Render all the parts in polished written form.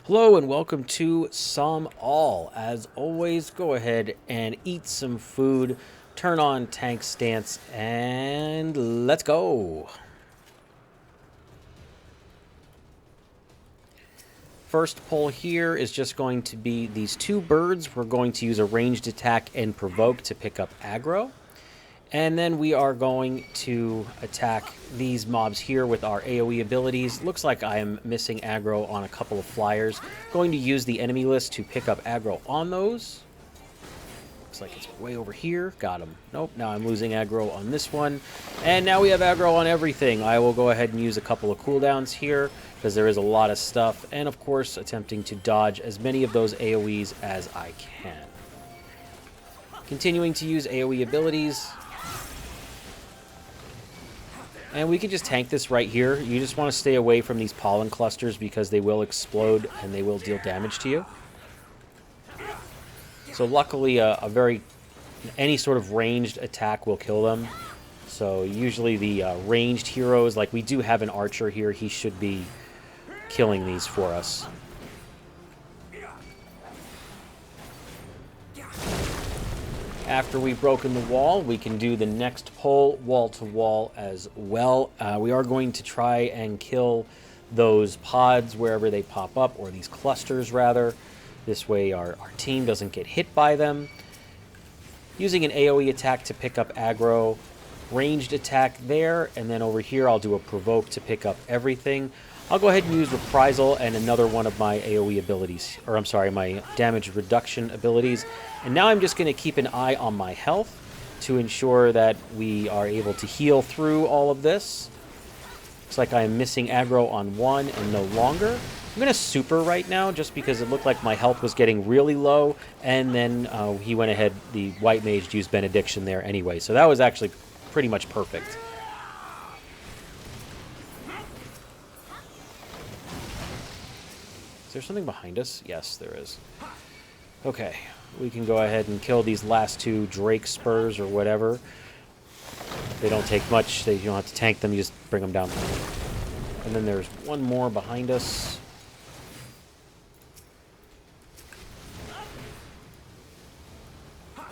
Hello and welcome to Sohm All. As always, go ahead and eat some food, turn on tank stance, and let's go. First pull here is just going to be these two birds. We're going to use a ranged attack and provoke to pick up aggro. And then we are going to attack these mobs here with our AoE abilities. Looks like I am missing aggro on a couple of flyers. Going to use the enemy list to pick up aggro on those. Looks like it's way over here. Got him. Nope, now I'm losing aggro on this one. And now we have aggro on everything. I will go ahead and use a couple of cooldowns here because there is a lot of stuff. And of course, attempting to dodge as many of those AoEs as I can. Continuing to use AoE abilities. And we can just tank this right here. You just want to stay away from these pollen clusters because they will explode and they will deal damage to you. So luckily, any sort of ranged attack will kill them. So usually the ranged heroes, like we do have an archer here, he should be killing these for us. After we've broken the wall, we can do the next pull wall to wall as well. We are going to try and kill those pods wherever they pop up, or these clusters rather. This way our team doesn't get hit by them. Using an AoE attack to pick up aggro, ranged attack there, and then over here I'll do a provoke to pick up everything. I'll go ahead and use Reprisal and another one of my AoE abilities, or I'm sorry, my damage reduction abilities. And now I'm just going to keep an eye on my health to ensure that we are able to heal through all of this. Looks like I am missing aggro on one and no longer. I'm going to super right now just because it looked like my health was getting really low, and then he went ahead, the white mage used Benediction there anyway, so that was actually pretty much perfect. Is there something behind us? Yes, there is. Okay, we can go ahead and kill these last two Drake Spurs or whatever. They don't take much. You don't have to tank them. You just bring them down. And then there's one more behind us.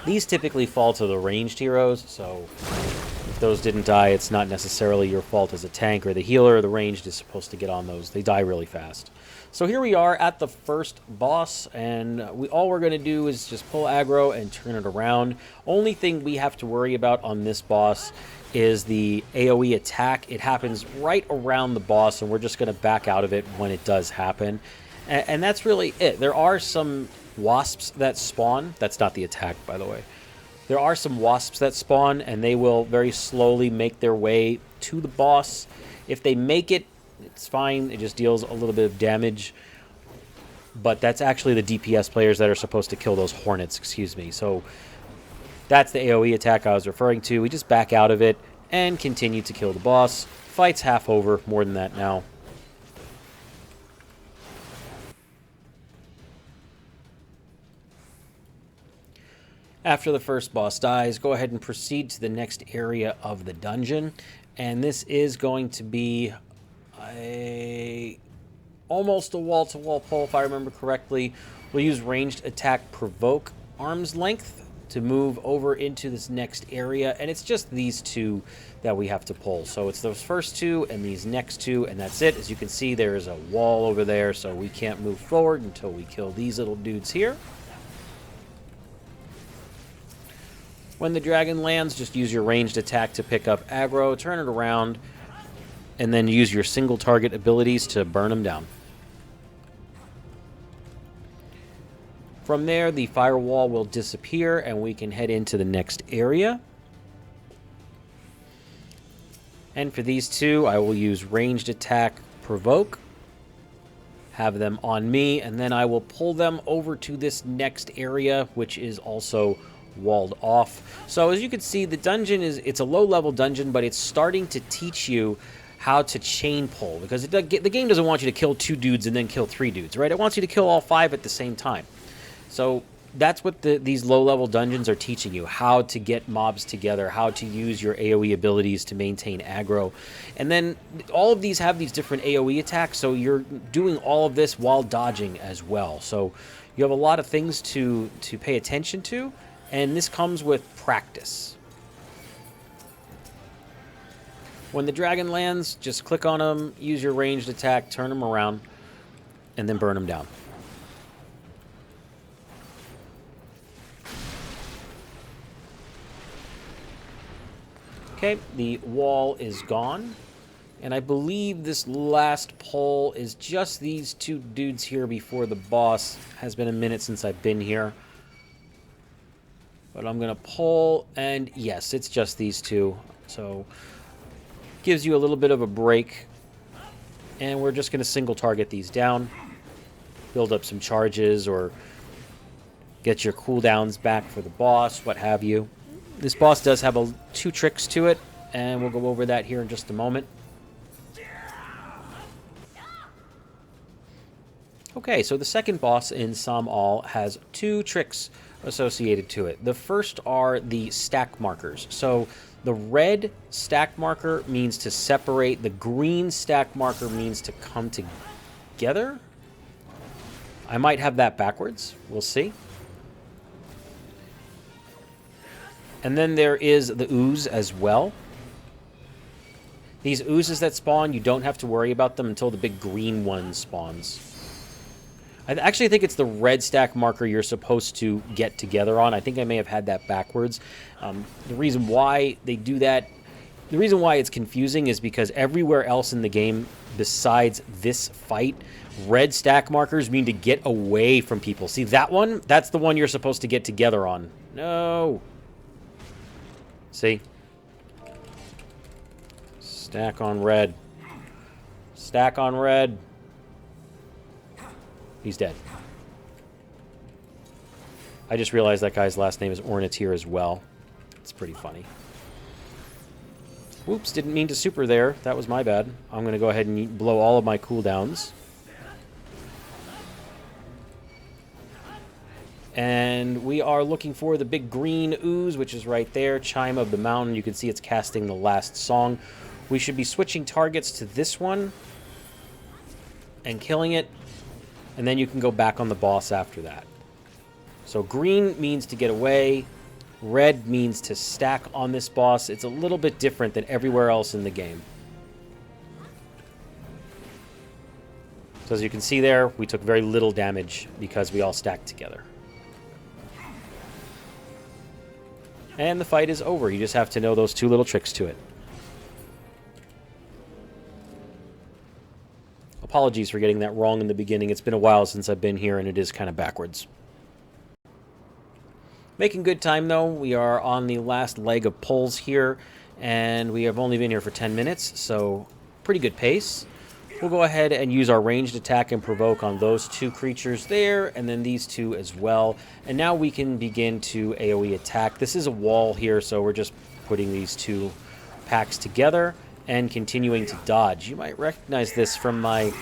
These typically fall to the ranged heroes, so if those didn't die, it's not necessarily your fault as a tank or the healer. The ranged is supposed to get on those. They die really fast. So here we are at the first boss, and all we're going to do is just pull aggro and turn it around. Only thing we have to worry about on this boss is the AoE attack. It happens right around the boss, and we're just going to back out of it when it does happen. And that's really it. There are some wasps that spawn. That's not the attack, by the way. There are some wasps that spawn, and they will very slowly make their way to the boss. If they make it, it's fine. It just deals a little bit of damage. But that's actually the DPS players that are supposed to kill those hornets, excuse me. So that's the AoE attack I was referring to. We just back out of it and continue to kill the boss. Fight's half over, more than that now. After the first boss dies, go ahead and proceed to the next area of the dungeon. And this is going to be almost a wall-to-wall pull, if I remember correctly. We'll use ranged attack provoke arm's length to move over into this next area. And it's just these two that we have to pull. So it's those first two and these next two, and that's it. As you can see, there is a wall over there, so we can't move forward until we kill these little dudes here. When the dragon lands, just use your ranged attack to pick up aggro, turn it around, and then use your single target abilities to burn them down. From there, the firewall will disappear, and we can head into the next area. And for these two, I will use ranged attack provoke, have them on me, and then I will pull them over to this next area, which is also walled off. So as you can see, the dungeon it's a low-level dungeon, but it's starting to teach you how to chain pull, because the game doesn't want you to kill 2 dudes and then kill 3 dudes, right? It wants you to kill all 5 at the same time. So that's what these low-level dungeons are teaching you, how to get mobs together, how to use your AoE abilities to maintain aggro. And then all of these have these different AoE attacks, so you're doing all of this while dodging as well. So you have a lot of things to pay attention to, and this comes with practice. When the dragon lands, just click on him, use your ranged attack, turn him around, and then burn him down. Okay, the wall is gone. And I believe this last pull is just these two dudes here before the boss. Has been a minute since I've been here. But I'm going to pull, and yes, it's just these two. So, gives you a little bit of a break. And we're just going to single target these down. Build up some charges or get your cooldowns back for the boss, what have you. This boss does have two tricks to it, and we'll go over that here in just a moment. Okay, so the second boss in Sohm has two tricks associated to it. The first are the stack markers. So the red stack marker means to separate. The green stack marker means to come together. I might have that backwards. We'll see. And then there is the ooze as well. These oozes that spawn, you don't have to worry about them until the big green one spawns. I actually think it's the red stack marker you're supposed to get together on. I think I may have had that backwards. The reason why they do that, the reason why it's confusing is because everywhere else in the game besides this fight, red stack markers mean to get away from people. See that one? That's the one you're supposed to get together on. No. See? Stack on red. Stack on red. He's dead. I just realized that guy's last name is Ornatier as well. It's pretty funny. Whoops, didn't mean to super there. That was my bad. I'm going to go ahead and blow all of my cooldowns. And we are looking for the big green ooze, which is right there. Chime of the Mountain. You can see it's casting the last song. We should be switching targets to this one and killing it. And then you can go back on the boss after that. So green means to get away. Red means to stack on this boss. It's a little bit different than everywhere else in the game. So as you can see there, we took very little damage because we all stacked together. And the fight is over. You just have to know those two little tricks to it. Apologies for getting that wrong in the beginning. It's been a while since I've been here, and it is kind of backwards. Making good time, though. We are on the last leg of pulls here, and we have only been here for 10 minutes, so pretty good pace. We'll go ahead and use our ranged attack and provoke on those two creatures there, and then these two as well. And now we can begin to AoE attack. This is a wall here, so we're just putting these two packs together and continuing to dodge. You might recognize this from my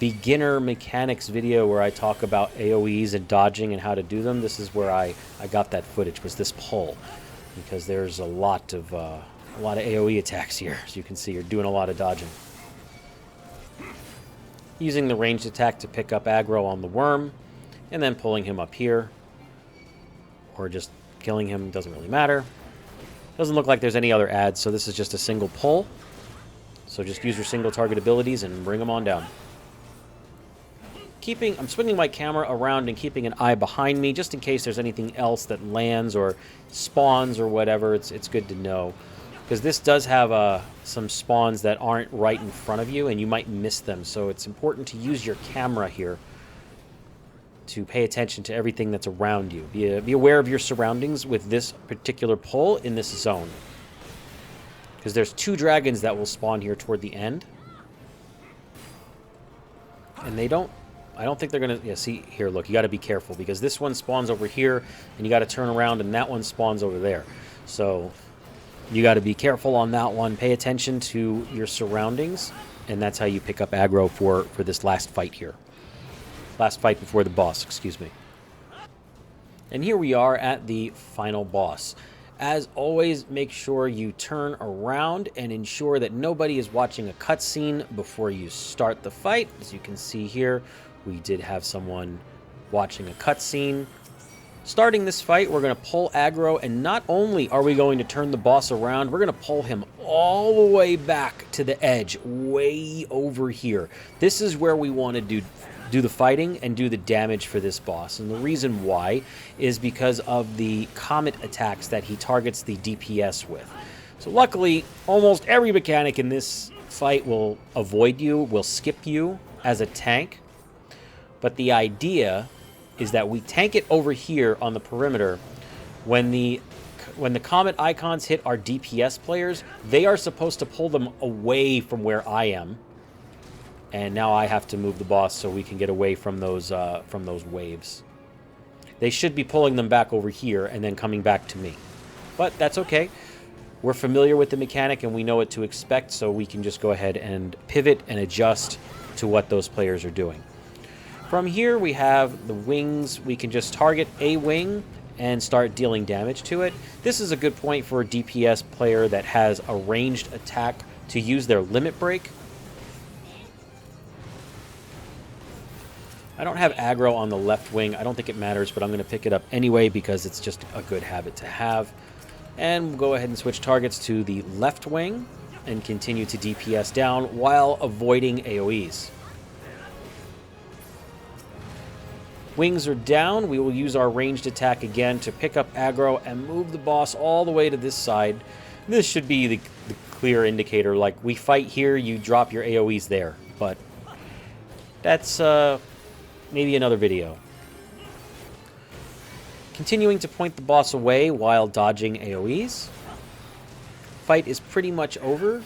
beginner mechanics video where I talk about AoEs and dodging and how to do them. This is where I got that footage, was this pull, because there's a lot of AoE attacks here. As you can see, you're doing a lot of dodging. Using the ranged attack to pick up aggro on the worm, and then pulling him up here, or just killing him, doesn't really matter. Doesn't look like there's any other adds, so this is just a single pull. So just use your single target abilities and bring them on down. I'm swinging my camera around and keeping an eye behind me, just in case there's anything else that lands or spawns or whatever. It's good to know. Because this does have some spawns that aren't right in front of you, and you might miss them. So it's important to use your camera here to pay attention to everything that's around you. Be aware of your surroundings with this particular pull in this zone. Because there's two dragons that will spawn here toward the end. And I don't think they're going to... Yeah, see, here, look, you got to be careful. Because this one spawns over here, and you got to turn around, and that one spawns over there. So you got to be careful on that one. Pay attention to your surroundings, and that's how you pick up aggro for this last fight here. Last fight before the boss, excuse me. And here we are at the final boss. As always, make sure you turn around and ensure that nobody is watching a cutscene before you start the fight. As you can see here, we did have someone watching a cutscene. Starting this fight, we're going to pull aggro, and not only are we going to turn the boss around, we're going to pull him all the way back to the edge, way over here. This is where we want to do the fighting and do the damage for this boss. And the reason why is because of the comet attacks that he targets the DPS with. So luckily, almost every mechanic in this fight will avoid you, will skip you as a tank. But the idea is that we tank it over here on the perimeter. When the comet icons hit our DPS players, they are supposed to pull them away from where I am. And now I have to move the boss so we can get away from those waves. They should be pulling them back over here and then coming back to me. But that's okay. We're familiar with the mechanic and we know what to expect, so we can just go ahead and pivot and adjust to what those players are doing. From here, we have the wings. We can just target a wing and start dealing damage to it. This is a good point for a DPS player that has a ranged attack to use their limit break. I don't have aggro on the left wing. I don't think it matters, but I'm going to pick it up anyway because it's just a good habit to have. And we'll go ahead and switch targets to the left wing and continue to DPS down while avoiding AoEs. Wings are down. We will use our ranged attack again to pick up aggro and move the boss all the way to this side. This should be the clear indicator. Like, we fight here, you drop your AoEs there. But that's maybe another video. Continuing to point the boss away while dodging AoEs. Fight is pretty much over.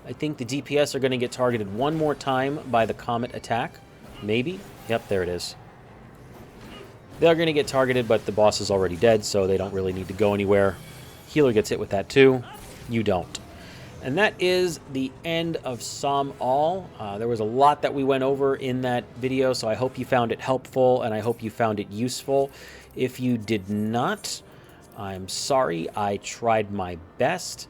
I think the DPS are going to get targeted one more time by the comet attack. Maybe. Yep, there it is. They're going to get targeted, but the boss is already dead, so they don't really need to go anywhere. Healer gets hit with that too. You don't. And that is the end of Sohm All. There was a lot that we went over in that video, so I hope you found it helpful, and I hope you found it useful. If you did not, I'm sorry. I tried my best.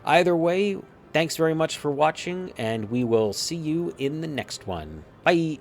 Either way, thanks very much for watching, and we will see you in the next one. Bye!